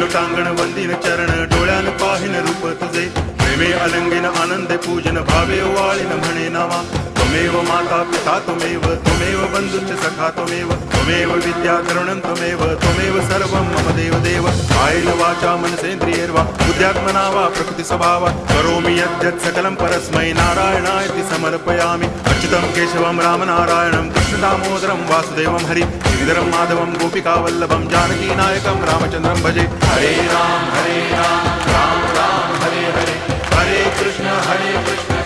लोटांगण वंदिन चरण डोळ्यान पाहिन रूप तुझे प्रेमे अलंगिन आनंदे पूजन भावे वाळीन म्हणे नावा त्वमेव माता पिता त्वमेव बंधुश्च सखा त्वमेव विद्या करुणं त्वमेव सर्वं मम देव कायेन वाचा मनसेन्द्रियैर्वा बुद्ध्यात्मना वा प्रकृति स्वभावात् करोमि यद्यत् सकलं परस्मै नारायणायति समर्पयामि अच्युतं केशवं रामनारायणं कृष्णदामोदरं वासुदेवं हरि गिरिधरं माधवं गोपिकावल्लभं जानकीनायकं रामचन्द्रं भजे हरे राम राम राम हरे हरे हरे कृष्ण